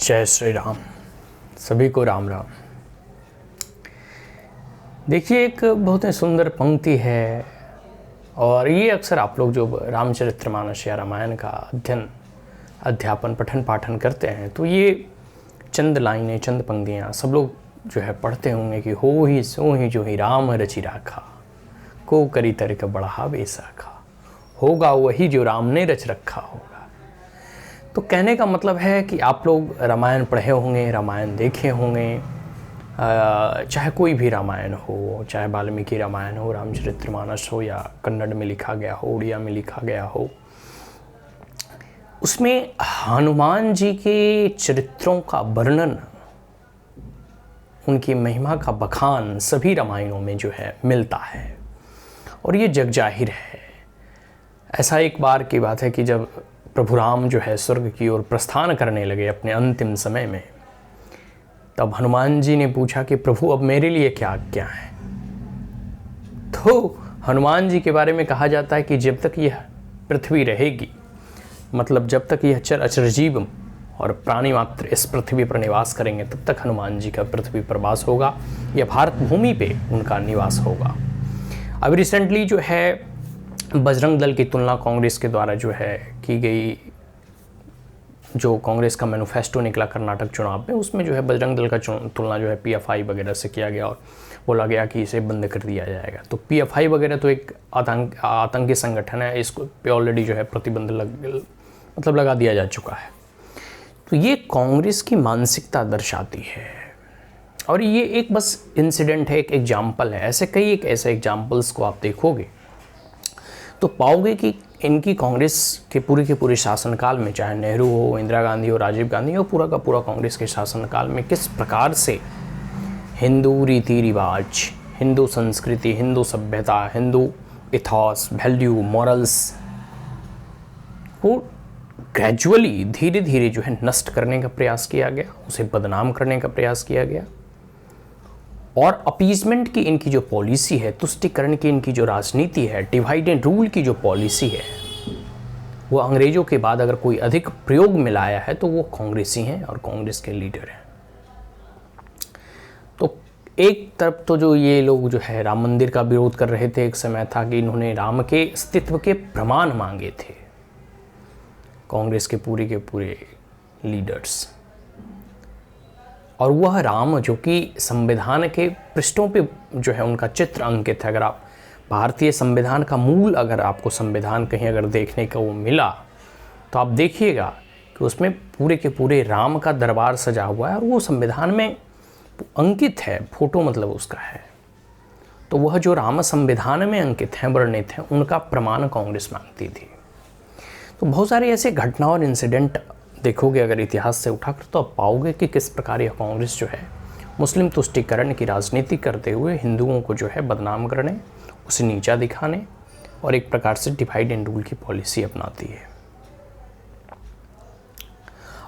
जय श्री राम। सभी को राम राम। देखिए, एक बहुत ही सुंदर पंक्ति है और ये अक्सर आप लोग जो रामचरितमानस या रामायण का अध्यापन पठन पाठन करते हैं तो ये चंद लाइनें, चंद पंक्तियाँ सब लोग जो है पढ़ते होंगे कि हो ही सो ही जो ही राम रचि राखा, को करी तर्क बढ़ा बेसाखा, होगा वही जो राम ने रच रखा होगा। तो कहने का मतलब है कि आप लोग रामायण पढ़े होंगे, रामायण देखे होंगे, चाहे कोई भी रामायण हो, चाहे वाल्मीकि रामायण हो, रामचरितमानस हो या कन्नड़ में लिखा गया हो, उड़िया में लिखा गया हो, उसमें हनुमान जी के चरित्रों का वर्णन, उनकी महिमा का बखान सभी रामायणों में जो है मिलता है और ये जग जाहिर है। ऐसा एक बार की बात है कि जब प्रभु राम जो है स्वर्ग की ओर प्रस्थान करने लगे अपने अंतिम समय में, तब हनुमान जी ने पूछा कि प्रभु अब मेरे लिए क्या आज्ञा है। तो हनुमान जी के बारे में कहा जाता है कि जब तक यह पृथ्वी रहेगी, मतलब जब तक यह चर अचर जीव और प्राणी मात्र इस पृथ्वी पर निवास करेंगे, तब तक हनुमान जी का पृथ्वी पर वास होगा या भारत भूमि पे उनका निवास होगा। अब रिसेंटली जो है बजरंग दल की तुलना कांग्रेस के द्वारा जो है की गई, जो कांग्रेस का मैनिफेस्टो निकला कर्नाटक चुनाव में, उसमें जो है बजरंग दल का तुलना जो है पीएफआई वगैरह से किया गया और बोला गया कि इसे बंद कर दिया जाएगा। तो पीएफआई वगैरह तो एक आतंकी संगठन है, इसको पे ऑलरेडी जो है प्रतिबंध लगा दिया जा चुका है। तो ये कांग्रेस की मानसिकता दर्शाती है और ये एक बस इंसिडेंट है, एक एग्जाम्पल है। ऐसे कई ऐसे एग्जाम्पल्स को आप देखोगे तो पाओगे कि इनकी कांग्रेस के पूरे शासनकाल में, चाहे नेहरू हो, इंदिरा गांधी हो, राजीव गांधी हो, पूरा का पूरा कांग्रेस के शासनकाल में किस प्रकार से हिंदू रीति रिवाज, हिंदू संस्कृति, हिंदू सभ्यता, हिंदू इथॉस, वैल्यू, मॉरल्स को ग्रेजुअली धीरे धीरे जो है नष्ट करने का प्रयास किया गया, उसे बदनाम करने का प्रयास किया गया। और अपीजमेंट की इनकी जो पॉलिसी है, तुष्टिकरण की इनकी जो राजनीति है, डिवाइड एंड रूल की जो पॉलिसी है, वो अंग्रेजों के बाद अगर कोई अधिक प्रयोग में लाया है तो वो कांग्रेसी हैं और कांग्रेस के लीडर हैं। तो एक तरफ तो जो ये लोग जो है राम मंदिर का विरोध कर रहे थे, एक समय था कि इन्होंने राम के अस्तित्व के प्रमाण मांगे थे, कांग्रेस के पूरे लीडर्स। और वह राम जो कि संविधान के पृष्ठों पे जो है उनका चित्र अंकित है। अगर आप भारतीय संविधान का मूल, अगर आपको संविधान कहीं अगर देखने का वो मिला तो आप देखिएगा कि उसमें पूरे के पूरे राम का दरबार सजा हुआ है और वो संविधान में अंकित है, फोटो मतलब उसका है। तो वह जो राम संविधान में अंकित हैं, वर्णित हैं, उनका प्रमाण कांग्रेस मांगती थी। तो बहुत सारे ऐसे घटना और इंसिडेंट देखोगे अगर इतिहास से उठाकर, तो आप पाओगे कि किस प्रकार यह कांग्रेस जो है मुस्लिम तुष्टिकरण की राजनीति करते हुए हिंदुओं को जो है बदनाम करने, उसे नीचा दिखाने और एक प्रकार से डिवाइड एंड रूल की पॉलिसी अपनाती है।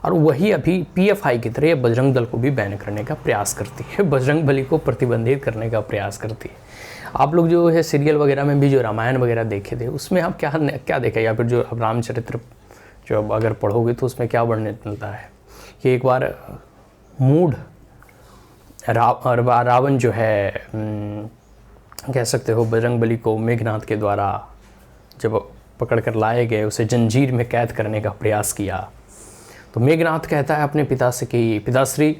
और वही अभी पीएफआई की तरह बजरंग दल को भी बैन करने का प्रयास करती है, बजरंग बली को प्रतिबंधित करने का प्रयास करती है। आप लोग जो है सीरियल वगैरह में भी जो रामायण वगैरह देखे थे, उसमें आप क्या देखे, या फिर जो अब रामचरित्र जो अब अगर पढ़ोगे तो उसमें क्या वर्णन मिलता है कि एक बार मूढ़ रावण जो है कह सकते हो बजरंग बली को मेघनाथ के द्वारा जब पकड़ कर लाए गए, उसे जंजीर में कैद करने का प्रयास किया। तो मेघनाथ कहता है अपने पिता से कि पिताश्री,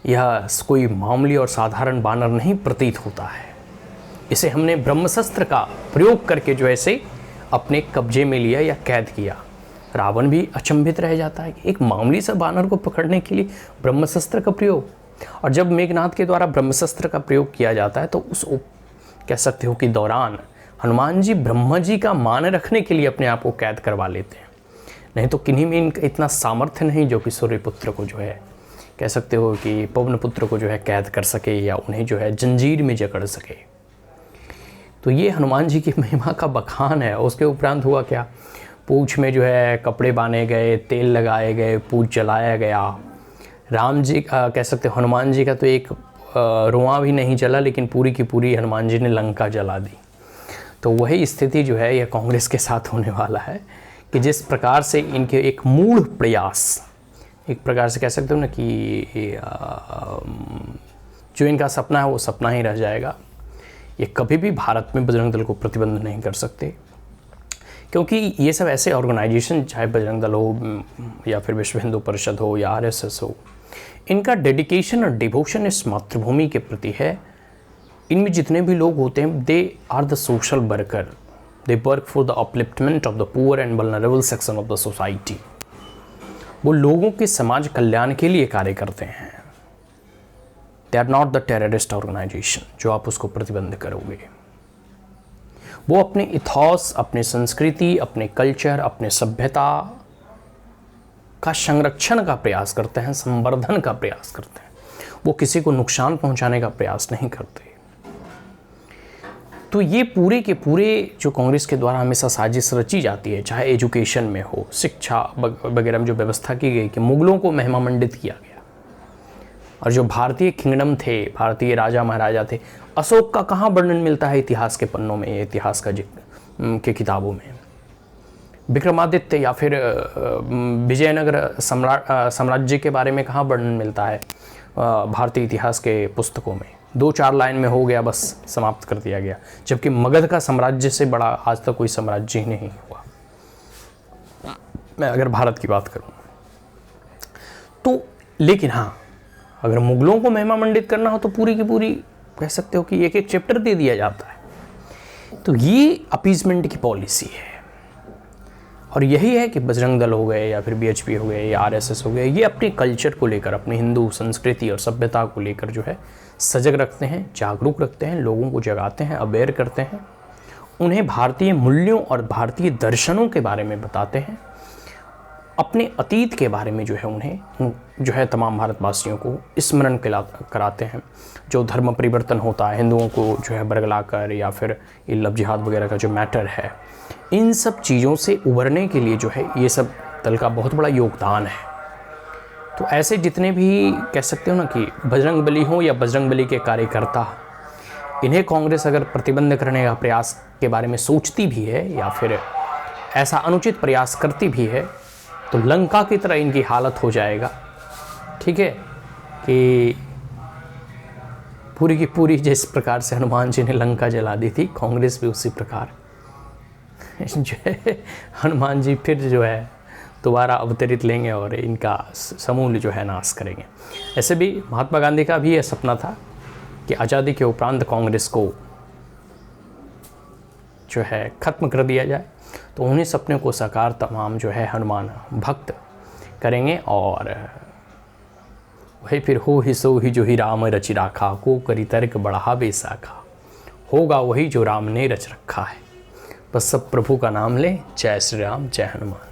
यह कोई मामूली और साधारण बानर नहीं प्रतीत होता है, इसे हमने ब्रह्मशस्त्र का प्रयोग करके जो ऐसे अपने कब्जे में लिया या कैद किया। रावण भी अचंभित रह जाता है कि एक मामूली सा बानर को पकड़ने के लिए ब्रह्मशस्त्र का प्रयोग। और जब मेघनाथ के द्वारा ब्रह्मशस्त्र का प्रयोग किया जाता है तो उस कह सकते हो कि दौरान हनुमान जी ब्रह्मा जी का मान रखने के लिए अपने आप को कैद करवा लेते हैं। नहीं तो किन्हीं में इनका इतना सामर्थ्य नहीं जो कि सूर्यपुत्र को जो है कह सकते हो कि पवन पुत्र को जो है कैद कर सके या उन्हें जो है जंजीर में जकड़ सके। तो ये हनुमान जी की महिमा का बखान है। उसके उपरांत हुआ क्या, पूंछ में जो है कपड़े बांधे गए, तेल लगाए गए, पूंछ जलाया गया। राम जी कह सकते हो हनुमान जी का तो एक रुआं भी नहीं जला, लेकिन पूरी की पूरी हनुमान जी ने लंका जला दी। तो वही स्थिति जो है यह कांग्रेस के साथ होने वाला है कि जिस प्रकार से इनके एक मूढ़ प्रयास, एक प्रकार से कह सकते हो ना कि जो इनका सपना है वो सपना ही रह जाएगा। ये कभी भी भारत में बजरंग दल को प्रतिबंध नहीं कर सकते, क्योंकि ये सब ऐसे ऑर्गेनाइजेशन, चाहे बजरंग दल हो या फिर विश्व हिंदू परिषद हो या आरएसएस हो, इनका डेडिकेशन और डिवोशन इस मातृभूमि के प्रति है। इनमें जितने भी लोग होते हैं, they are the social worker, they work for the upliftment of the poor and vulnerable section of the society. वो लोगों के समाज कल्याण के लिए कार्य करते हैं। They are not the terrorist organisation जो आप उसको प्रतिबंध करोगे। वो अपने इथॉस, अपने संस्कृति, अपने कल्चर, अपने सभ्यता का संरक्षण का प्रयास करते हैं, संवर्धन का प्रयास करते हैं। वो किसी को नुकसान पहुंचाने का प्रयास नहीं करते। तो ये पूरे के पूरे जो कांग्रेस के द्वारा हमेशा साजिश रची जाती है, चाहे एजुकेशन में हो, शिक्षा वगैरह में जो व्यवस्था की गई कि मुगलों को महिमा मंडित किया गया, और जो भारतीय किंगडम थे, भारतीय राजा महाराजा थे, अशोक का कहाँ वर्णन मिलता है इतिहास के पन्नों में, इतिहास का के किताबों में। विक्रमादित्य या फिर विजयनगर साम्राज्य के बारे में कहाँ वर्णन मिलता है भारतीय इतिहास के पुस्तकों में? 2-4 लाइन में हो गया, बस समाप्त कर दिया गया। जबकि मगध का साम्राज्य से बड़ा आज तक कोई साम्राज्य ही नहीं हुआ, मैं अगर भारत की बात करूं तो। लेकिन हाँ, अगर मुगलों को महिमा मंडित करना हो तो पूरी की पूरी कह सकते हो कि एक चैप्टर दे दिया जाता है। तो ये अपीजमेंट की पॉलिसी है, और यही है कि बजरंग दल हो गए या फिर बीएचपी हो गए या आरएसएस हो गए, ये अपने कल्चर को लेकर, अपनी हिंदू संस्कृति और सभ्यता को लेकर जो है सजग रखते हैं, जागरूक रखते हैं, लोगों को जगाते हैं, अवेयर करते हैं, उन्हें भारतीय मूल्यों और भारतीय दर्शनों के बारे में बताते हैं, अपने अतीत के बारे में जो है उन्हें जो है तमाम भारतवासियों को स्मरण कराते हैं। जो धर्म परिवर्तन होता है, हिंदुओं को जो है बरगलाकर, या फिर ये लव जिहाद वगैरह का जो मैटर है, इन सब चीज़ों से उभरने के लिए जो है ये सब दल का बहुत बड़ा योगदान है। तो ऐसे जितने भी कह सकते हो ना कि बजरंगबली हो या बजरंगबली के कार्यकर्ता, इन्हें कांग्रेस अगर प्रतिबंध करने का प्रयास के बारे में सोचती भी है या फिर ऐसा अनुचित प्रयास करती भी है, तो लंका की तरह इनकी हालत हो जाएगा। ठीक है, कि पूरी की पूरी जिस प्रकार से हनुमान जी ने लंका जला दी थी, कांग्रेस भी उसी प्रकार जो है हनुमान जी फिर जो है दोबारा अवतरित लेंगे और इनका समूल जो है नाश करेंगे। ऐसे भी महात्मा गांधी का भी यह सपना था कि आज़ादी के उपरांत कांग्रेस को जो है ख़त्म कर दिया जाए। तो उन्हीं सपने को साकार तमाम जो है हनुमान भक्त करेंगे, और वही फिर हो ही सो ही जो ही राम रचि राखा, को करी तर्क बढ़ा बेसाखा, होगा वही जो राम ने रच रखा है। बस सब प्रभु का नाम ले, जय श्री राम, जय हनुमान।